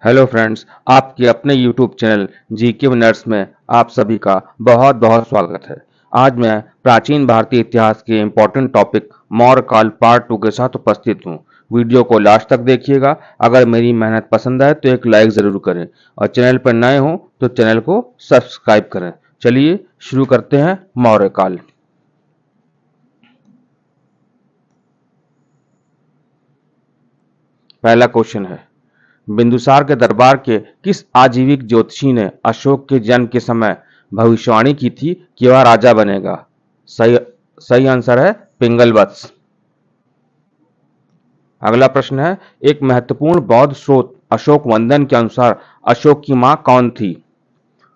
Hello friends, आपके अपने YouTube channel GK winners में आप सभी का बहुत बहुत स्वागत है। आज मैं प्राचीन भारतीय इतिहास के इम्पोर्टेंट टॉपिक मौर्य काल पार्ट 2 के साथ उपस्थित हूँ। वीडियो को लास्ट तक देखिएगा। अगर मेरी मेहनत पसंद आए तो एक लाइक ज़रूर करें और चैनल पर नए हों तो चैनल को सब्सक्राइब करें। चलिए शुरू करते हैं मौर्य काल। पहला क्वेश्चन है, बिंदुसार के दरबार के किस आजीविक ज्योतिषी ने अशोक के जन्म के समय भविष्यवाणी की थी कि वह राजा बनेगा? सही सही आंसर है पिंगलवत्स। अगला प्रश्न है, एक महत्वपूर्ण बौद्ध स्रोत अशोक वंदन के अनुसार अशोक की मां कौन थी?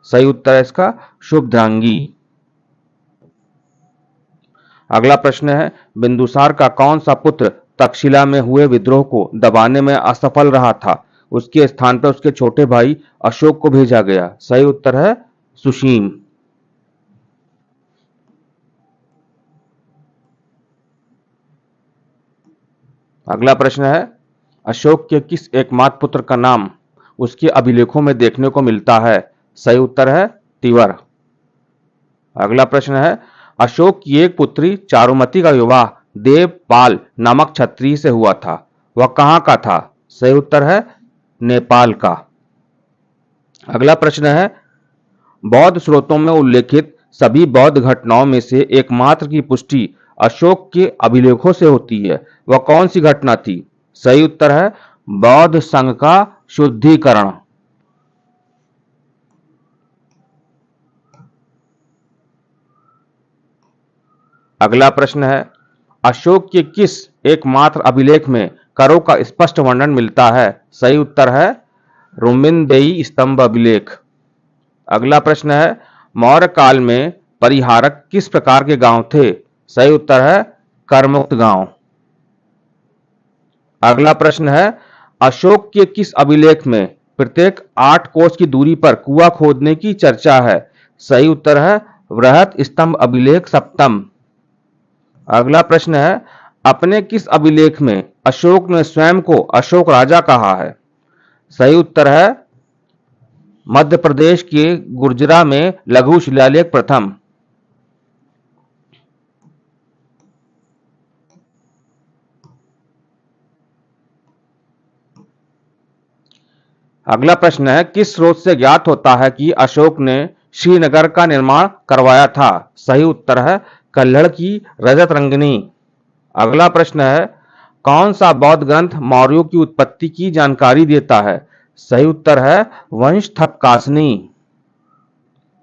सही उत्तर है इसका शुभद्रांगी। अगला प्रश्न है, बिंदुसार का कौन सा पुत्र तक्षशिला में हुए विद्रोह को दबाने में असफल रहा था? उसके स्थान पर उसके छोटे भाई अशोक को भेजा गया। सही उत्तर है सुशीम। अगला प्रश्न है, अशोक के किस एकमात्र पुत्र का नाम उसके अभिलेखों में देखने को मिलता है? सही उत्तर है तिवर। अगला प्रश्न है, अशोक की एक पुत्री चारुमती का विवाह देवपाल नामक क्षत्रिय से हुआ था। वह कहाँ का था? सही उत्तर है नेपाल का। अगला प्रश्न है, बौद्ध स्रोतों में उल्लेखित सभी बौद्ध घटनाओं में से एकमात्र की पुष्टि अशोक के अभिलेखों से होती है। वह कौन सी घटना थी? सही उत्तर है बौद्ध संघ का शुद्धिकरण। अगला प्रश्न है, अशोक के किस एकमात्र अभिलेख में करों का स्पष्ट वर्णन मिलता है? सही उत्तर है रुमिनदेई स्तंभ अभिलेख। अगला प्रश्न है, मौर्य काल में परिहारक किस प्रकार के गांव थे? सही उत्तर है करमुक्त गांव। अगला प्रश्न है, अशोक के किस अभिलेख में प्रत्येक 8 कोस की दूरी पर कुआं खोदने की चर्चा है? सही उत्तर है वृहत स्तंभ अभिलेख सप्तम। अगला प्रश्न है, अपने किस अभिलेख में अशोक ने स्वयं को अशोक राजा कहा है? सही उत्तर है मध्य प्रदेश के गुर्जरा में लघु शिलालेख प्रथम। अगला प्रश्न है, किस स्रोत से ज्ञात होता है कि अशोक ने श्रीनगर का निर्माण करवाया था? सही उत्तर है कल्हड़ की रजत रंगिनी। अगला प्रश्न है, कौन सा बौद्ध ग्रंथ मौर्यों की उत्पत्ति की जानकारी देता है? सही उत्तर है वंश थपकासनी।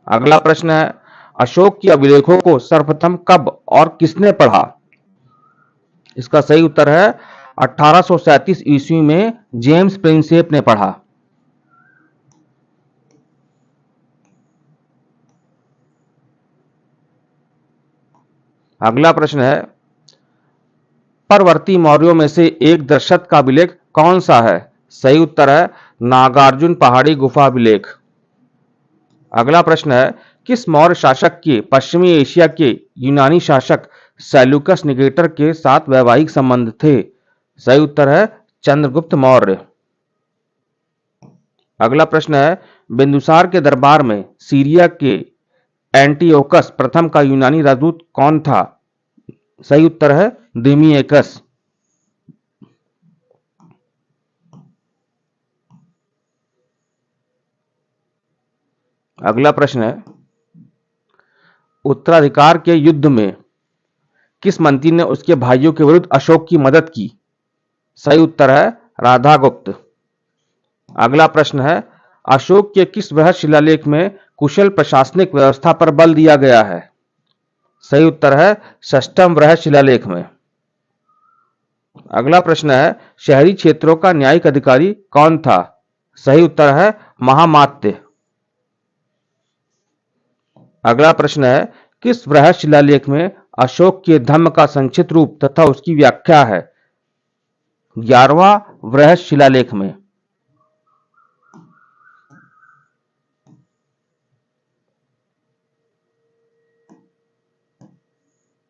अगला प्रश्न है, अशोक के अभिलेखों को सर्वप्रथम कब और किसने पढ़ा? इसका सही उत्तर है 1837 ईस्वी में जेम्स प्रिंसेप ने पढ़ा। अगला प्रश्न है, परवर्ती मौर्यों में से एक दशरथ का अभिलेख कौन सा है? सही उत्तर है नागार्जुन पहाड़ी गुफा अभिलेख। अगला प्रश्न है, किस मौर्य शासक के पश्चिमी एशिया के यूनानी शासक सेल्यूकस निकेटर के साथ वैवाहिक संबंध थे? सही उत्तर है चंद्रगुप्त मौर्य। अगला प्रश्न है, बिंदुसार के दरबार में सीरिया के एंटियोकस प्रथम का यूनानी राजदूत कौन था? सही उत्तर है दिमिएकस। अगला प्रश्न है, उत्तराधिकार के युद्ध में किस मंत्री ने उसके भाइयों के विरुद्ध अशोक की मदद की? सही उत्तर है राधागुप्त। अगला प्रश्न है, अशोक के किस बृहद शिलालेख में कुशल प्रशासनिक व्यवस्था पर बल दिया गया है? सही उत्तर है षष्ठम बृहद शिलालेख में। अगला प्रश्न है, शहरी क्षेत्रों का न्यायिक अधिकारी कौन था? सही उत्तर है महामात्य। अगला प्रश्न है, किस बृहद शिलालेख में अशोक के धम्म का संक्षिप्त रूप तथा उसकी व्याख्या है? 11वां बृहद शिलालेख में।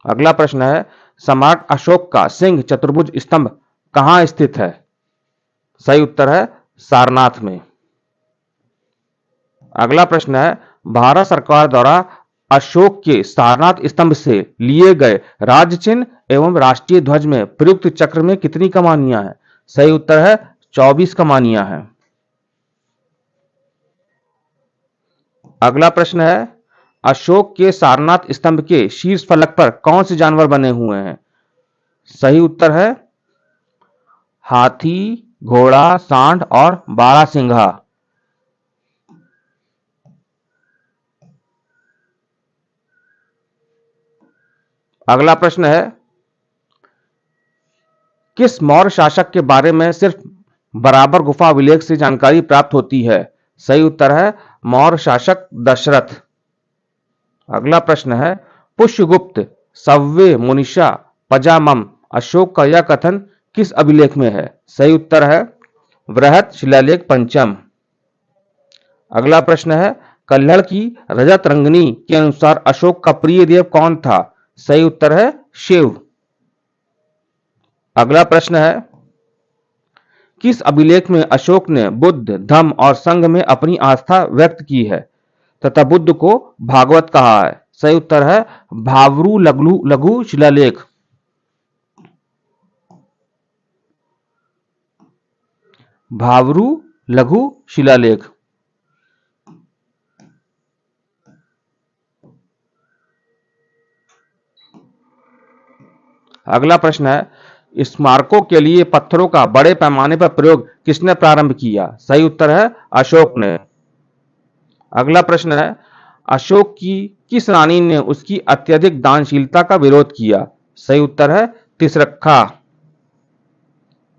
अगला प्रश्न है, सम्राट अशोक का सिंह चतुर्भुज स्तंभ कहां स्थित है? सही उत्तर है सारनाथ में। अगला प्रश्न है, भारत सरकार द्वारा अशोक के सारनाथ स्तंभ से लिए गए राज्य चिन्ह एवं राष्ट्रीय ध्वज में प्रयुक्त चक्र में कितनी कमानियां हैं? सही उत्तर है 24 कमानियां हैं। अगला प्रश्न है, अशोक के सारनाथ स्तंभ के शीर्ष फलक पर कौन से जानवर बने हुए हैं? सही उत्तर है हाथी, घोड़ा, सांड और बारहसिंघा। अगला प्रश्न है, किस मौर्य शासक के बारे में सिर्फ बराबर गुफा अभिलेख से जानकारी प्राप्त होती है? सही उत्तर है मौर्य शासक दशरथ। अगला प्रश्न है, पुष्यगुप्त सव्य मुनिशा पजामम अशोक का यह कथन किस अभिलेख में है? सही उत्तर है बृहत शिलालेख पंचम। अगला प्रश्न है, कल्हड़ की रजत रंगनी के अनुसार अशोक का प्रिय देव कौन था? सही उत्तर है शिव। अगला प्रश्न है, किस अभिलेख में अशोक ने बुद्ध, धम्म और संघ में अपनी आस्था व्यक्त की है तथा बुद्ध को भागवत कहा है? सही उत्तर है भावरू लघु शिलालेख। भावरू लघु शिलालेख। अगला प्रश्न है, स्मारकों के लिए पत्थरों का बड़े पैमाने पर प्रयोग किसने प्रारंभ किया? सही उत्तर है अशोक ने। अगला प्रश्न है, अशोक की किस रानी ने उसकी अत्यधिक दानशीलता का विरोध किया? सही उत्तर है तिसरख्खा।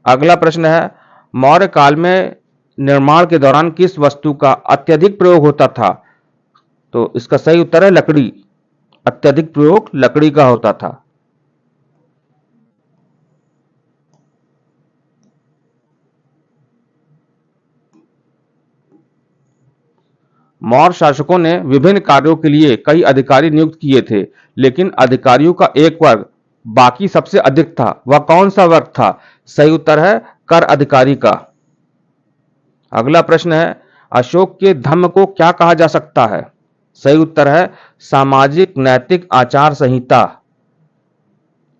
अगला प्रश्न है, मौर्य काल में निर्माण के दौरान किस वस्तु का अत्यधिक प्रयोग होता था? तो इसका सही उत्तर है लकड़ी। अत्यधिक प्रयोग लकड़ी का होता था। मौर्य शासकों ने विभिन्न कार्यों के लिए कई अधिकारी नियुक्त किए थे, लेकिन अधिकारियों का एक वर्ग बाकी सबसे अधिक था। वह कौन सा वर्ग था? सही उत्तर है कर अधिकारी का। अगला प्रश्न है, अशोक के धम्म को क्या कहा जा सकता है? सही उत्तर है सामाजिक नैतिक आचार संहिता।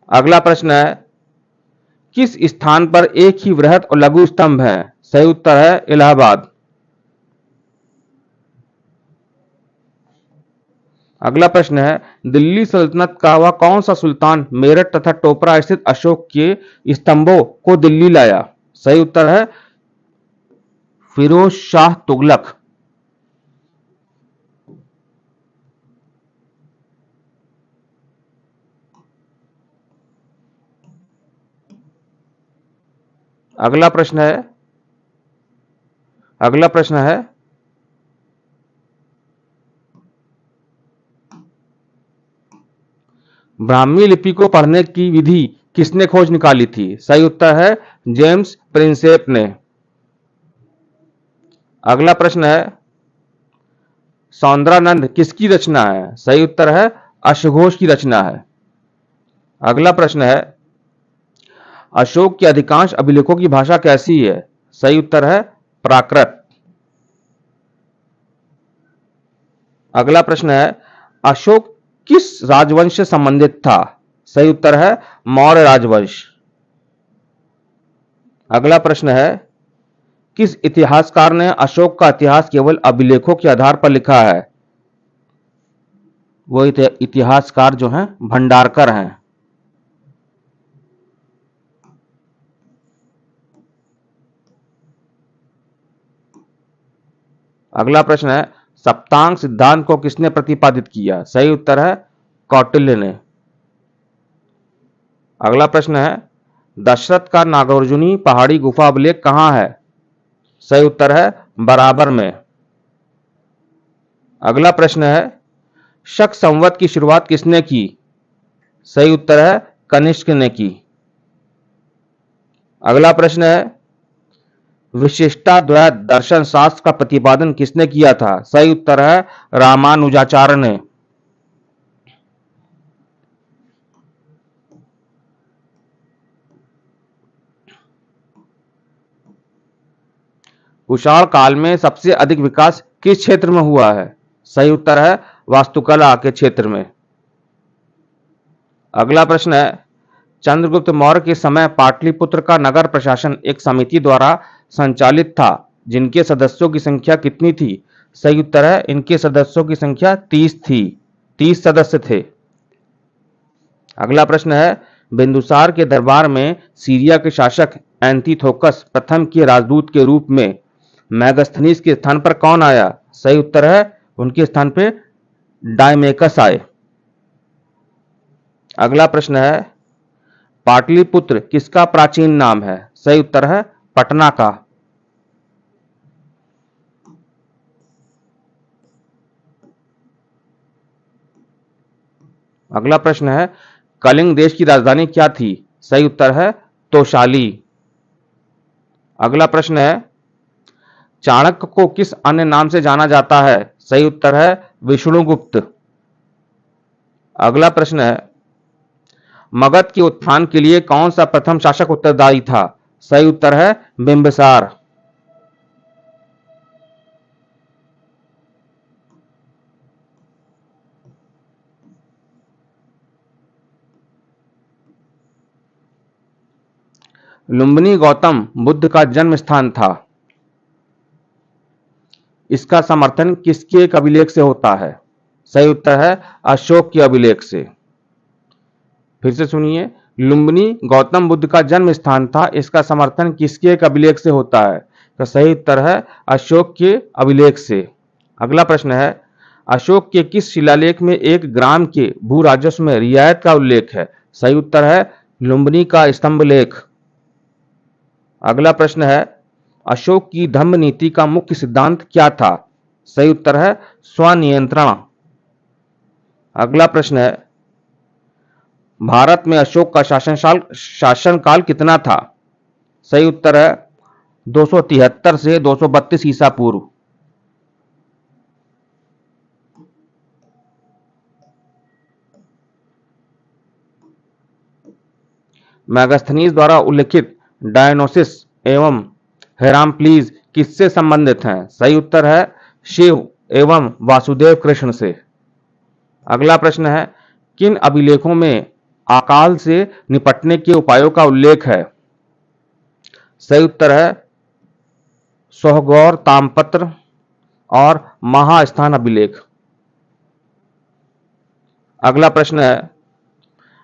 अगला प्रश्न है, किस स्थान पर एक ही वृहत और लघु स्तंभ है? सही उत्तर है इलाहाबाद। अगला प्रश्न है, दिल्ली सल्तनत का वह कौन सा सुल्तान मेरठ तथा टोपरा स्थित अशोक के स्तंभों को दिल्ली लाया? सही उत्तर है फिरोज शाह तुगलक। अगला प्रश्न है, अगला प्रश्न है, ब्राह्मी लिपि को पढ़ने की विधि किसने खोज निकाली थी? सही उत्तर है जेम्स प्रिंसेप ने। अगला प्रश्न है, सौंदरानंद किसकी रचना है? सही उत्तर है अश्वघोष की रचना है। अगला प्रश्न है, अशोक के अधिकांश अभिलेखों की भाषा कैसी है? सही उत्तर है प्राकृत। अगला प्रश्न है, अशोक किस राजवंश से संबंधित था? सही उत्तर है मौर्य राजवंश। अगला प्रश्न है, किस इतिहासकार ने अशोक का इतिहास केवल अभिलेखों के आधार पर लिखा है? वो इतिहासकार जो हैं भंडारकर हैं। अगला प्रश्न है, सप्तांग सिद्धांत को किसने प्रतिपादित किया? सही उत्तर है कौटिल्य ने। अगला प्रश्न है, दशरथ का नागार्जुनी पहाड़ी गुफा अभिलेख कहां है? सही उत्तर है बराबर में। अगला प्रश्न है, शक संवत की शुरुआत किसने की? सही उत्तर है कनिष्क ने की। अगला प्रश्न है, विशिष्टाद्वैत दर्शन शास्त्र का प्रतिपादन किसने किया था? सही उत्तर है रामानुजाचार्य ने। कुषाण काल में सबसे अधिक विकास किस क्षेत्र में हुआ है? सही उत्तर है वास्तुकला के क्षेत्र में। अगला प्रश्न है, चंद्रगुप्त मौर्य के समय पाटलिपुत्र का नगर प्रशासन एक समिति द्वारा संचालित था, जिनके सदस्यों की संख्या कितनी थी? सही उत्तर है इनके सदस्यों की संख्या 30 थी, 30 सदस्य थे। अगला प्रश्न है, बिंदुसार के दरबार में सीरिया के शासक एंटिथोकस प्रथम के राजदूत के रूप में मैगस्थनीज के स्थान पर कौन आया? सही उत्तर है उनके स्थान पर डायमेकस आए। अगला प्रश्न है, पाटलिपुत्र किसका प्राचीन नाम है? सही उत्तर है पटना का। अगला प्रश्न है, कलिंग देश की राजधानी क्या थी? सही उत्तर है तोशाली। अगला प्रश्न है, चाणक्य को किस अन्य नाम से जाना जाता है? सही उत्तर है विष्णुगुप्त। अगला प्रश्न है, मगध के उत्थान के लिए कौन सा प्रथम शासक उत्तरदायी था? सही उत्तर है बिंबिसार। लुम्बिनी गौतम बुद्ध का जन्म स्थान था। इसका समर्थन किसके एक अभिलेख से होता है? सही उत्तर है अशोक के अभिलेख से। फिर से सुनिए, लुम्बिनी गौतम बुद्ध का जन्म स्थान था, इसका समर्थन किसके एक अभिलेख से होता है? तो सही उत्तर है अशोक के अभिलेख से। अगला प्रश्न है, अशोक के किस शिलालेख में एक ग्राम के भू राजस्व में रियायत का उल्लेख है? सही उत्तर है लुम्बिनी का स्तंभ लेख। अगला प्रश्न है, अशोक की धम्म नीति का मुख्य सिद्धांत क्या था? सही उत्तर है स्वनियंत्रण। अगला प्रश्न है, भारत में अशोक का शासनकाल कितना था? सही उत्तर है 273 से 232 ईसा पूर्व। मैगस्थनीज द्वारा उल्लिखित डायनोसिस एवं हेराम्प्लीज किससे संबंधित हैं? सही उत्तर है शिव एवं वासुदेव कृष्ण से। अगला प्रश्न है, किन अभिलेखों में अकाल से निपटने के उपायों का उल्लेख है? सही उत्तर है सोहगौर ताम्रपत्र और महास्थान अभिलेख। अगला प्रश्न है,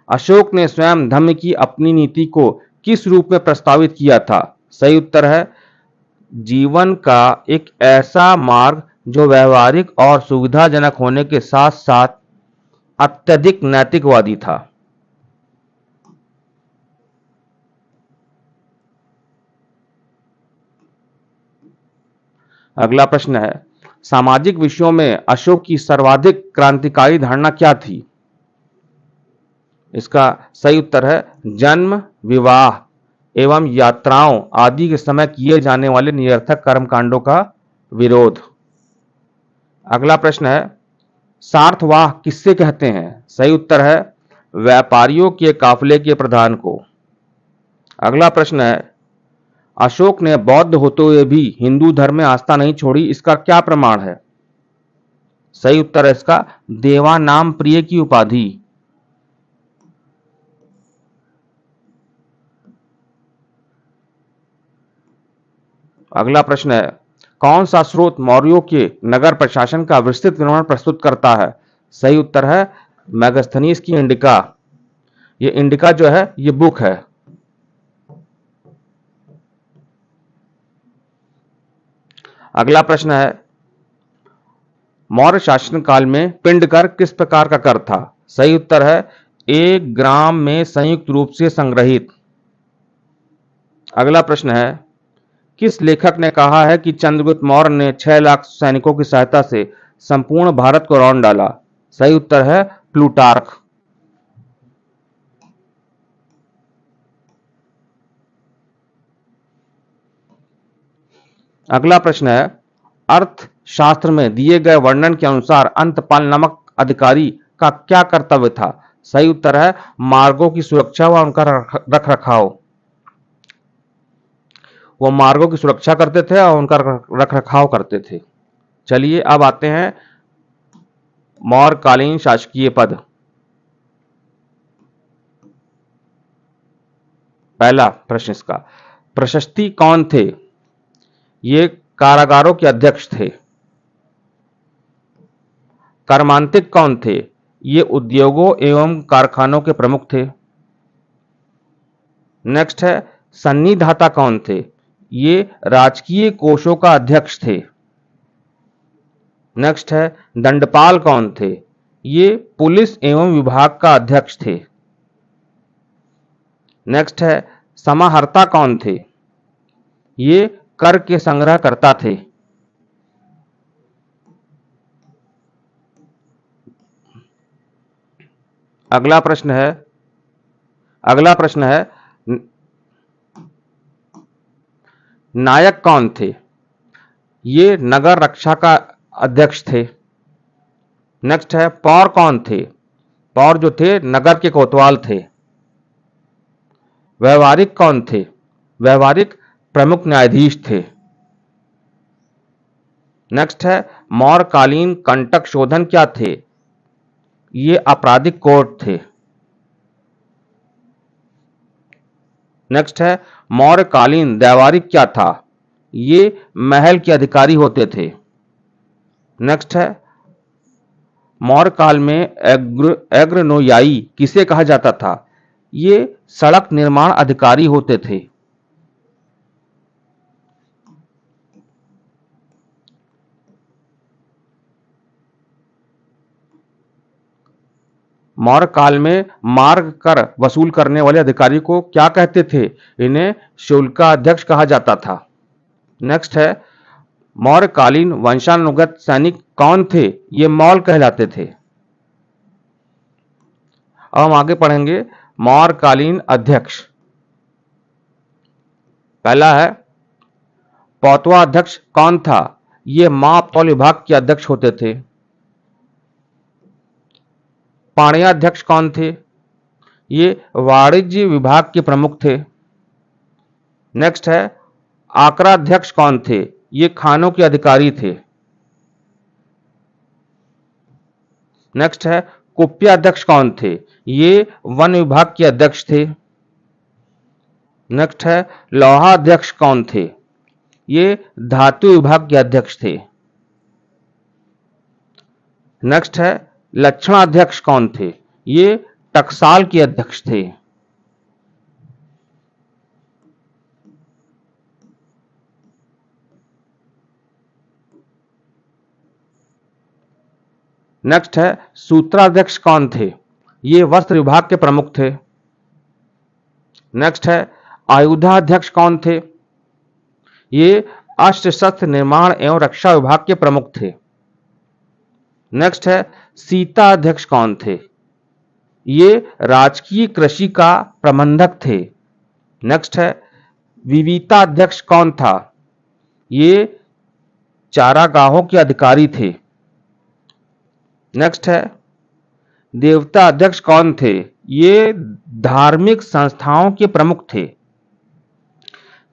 अशोक ने स्वयं धम्म की अपनी नीति को किस रूप में प्रस्तावित किया था? सही उत्तर है जीवन का एक ऐसा मार्ग जो व्यवहारिक और सुविधाजनक होने के साथ साथ अत्यधिक नैतिकवादी था। अगला प्रश्न है, सामाजिक विषयों में अशोक की सर्वाधिक क्रांतिकारी धारणा क्या थी? इसका सही उत्तर है जन्म, विवाह एवं यात्राओं आदि के समय किए जाने वाले निरर्थक कर्मकांडों का विरोध। अगला प्रश्न है, सार्थवाह किससे कहते हैं? सही उत्तर है व्यापारियों के काफिले के प्रधान को। अगला प्रश्न है, अशोक ने बौद्ध होते हुए भी हिंदू धर्म में आस्था नहीं छोड़ी, इसका क्या प्रमाण है? सही उत्तर है इसका देवानाम प्रिय की उपाधि। अगला प्रश्न है, कौन सा स्रोत मौर्यों के नगर प्रशासन का विस्तृत विवरण प्रस्तुत करता है? सही उत्तर है मैगस्थनीज की इंडिका। ये इंडिका जो है ये बुक है। अगला प्रश्न है, मौर्य शासनकाल में पिंड कर किस प्रकार का कर था? सही उत्तर है एक ग्राम में संयुक्त रूप से संग्रहित। अगला प्रश्न है, किस लेखक ने कहा है कि चंद्रगुप्त मौर्य ने 6 लाख सैनिकों की सहायता से संपूर्ण भारत को रौंद डाला? सही उत्तर है प्लूटार्क। अगला प्रश्न है, अर्थशास्त्र में दिए गए वर्णन के अनुसार अंतपाल नामक अधिकारी का क्या कर्तव्य था? सही उत्तर है मार्गों की सुरक्षा व उनका रख रखाव। वो मार्गों की सुरक्षा करते थे और उनका रख रखाव करते थे। चलिए अब आते हैं मौर्यकालीन शासकीय पद। पहला प्रश्न इसका, प्रशस्ति कौन थे? ये कारागारों के अध्यक्ष थे। कर्मांतिक कौन थे? ये उद्योगों एवं कारखानों के प्रमुख थे। नेक्स्ट है, सन्निधाता कौन थे? ये राजकीय कोषों का अध्यक्ष थे। नेक्स्ट है, दंडपाल कौन थे? ये पुलिस एवं विभाग का अध्यक्ष थे। नेक्स्ट है, समाहर्ता कौन थे? ये कर के संग्रहकर्ता थे। अगला प्रश्न है नायक कौन थे? ये नगर रक्षा का अध्यक्ष थे। नेक्स्ट है, पौर कौन थे? पौर जो थे नगर के कोतवाल थे। व्यवहारिक कौन थे? व्यवहारिक प्रमुख न्यायाधीश थे। नेक्स्ट है, मौर्यकालीन कंटक शोधन क्या थे? ये आपराधिक कोर्ट थे। नेक्स्ट है, मौर्यकालीन दैवारिक क्या था? ये महल के अधिकारी होते थे। नेक्स्ट है, मौर्य काल में एग्रनोयाई किसे कहा जाता था? ये सड़क निर्माण अधिकारी होते थे। मौर्य काल में मार्ग कर वसूल करने वाले अधिकारी को क्या कहते थे? इन्हें शुल्काध्यक्ष कहा जाता था। नेक्स्ट है, मौर्यकालीन वंशानुगत सैनिक कौन थे? ये मौल कहलाते थे। अब हम आगे पढ़ेंगे मौर्यकालीन अध्यक्ष। पहला है, पौतवा अध्यक्ष कौन था? ये माप तौल विभाग के अध्यक्ष होते थे। पाणियाध्यक्ष कौन थे? ये वाणिज्य विभाग के प्रमुख थे। नेक्स्ट है, आक्राध्यक्ष कौन थे? ये खानों के अधिकारी थे। नेक्स्ट है, कुप्याध्यक्ष कौन थे? ये वन विभाग के अध्यक्ष थे। नेक्स्ट है, लौहाध्यक्ष कौन थे? ये धातु विभाग के अध्यक्ष थे। नेक्स्ट है, लक्षणाध्यक्ष कौन थे? ये टकसाल के अध्यक्ष थे। नेक्स्ट है, सूत्राध्यक्ष कौन थे? ये वस्त्र विभाग के प्रमुख थे। नेक्स्ट है, आयुधाध्यक्ष कौन थे? ये अस्त्र शस्त्र निर्माण एवं रक्षा विभाग के प्रमुख थे। नेक्स्ट है, सीता अध्यक्ष कौन थे? ये राजकीय कृषि का प्रबंधक थे। नेक्स्ट है, विविता अध्यक्ष कौन था? ये चारागाहों के अधिकारी थे। नेक्स्ट है, देवता अध्यक्ष कौन थे? ये धार्मिक संस्थाओं के प्रमुख थे।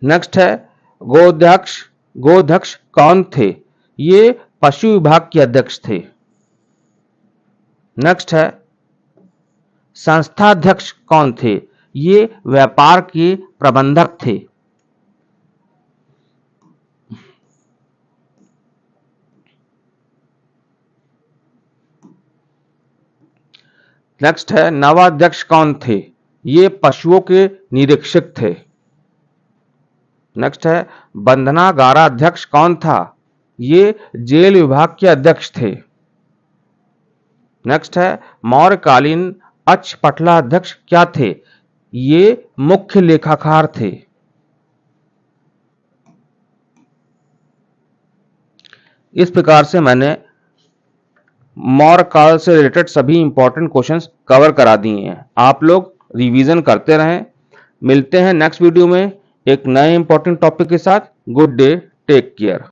नेक्स्ट है, गोध्यक्ष कौन थे? ये पशु विभाग के अध्यक्ष थे। नेक्स्ट है, संस्थाध्यक्ष कौन थे? ये व्यापार के प्रबंधक थे। नेक्स्ट है, नवाध्यक्ष कौन थे? ये पशुओं के निरीक्षक थे। नेक्स्ट है, बंधनागाराध्यक्ष कौन था? ये जेल विभाग के अध्यक्ष थे। नेक्स्ट है, मौर्यकालीन अक्षपटलाध्यक्ष क्या थे? ये मुख्य लेखाकार थे। इस प्रकार से मैंने मौर्य काल से रिलेटेड सभी इंपॉर्टेंट क्वेश्चंस कवर करा दिए हैं। आप लोग रिवीजन करते रहें। मिलते हैं नेक्स्ट वीडियो में एक नए इंपॉर्टेंट टॉपिक के साथ। Good day, take care.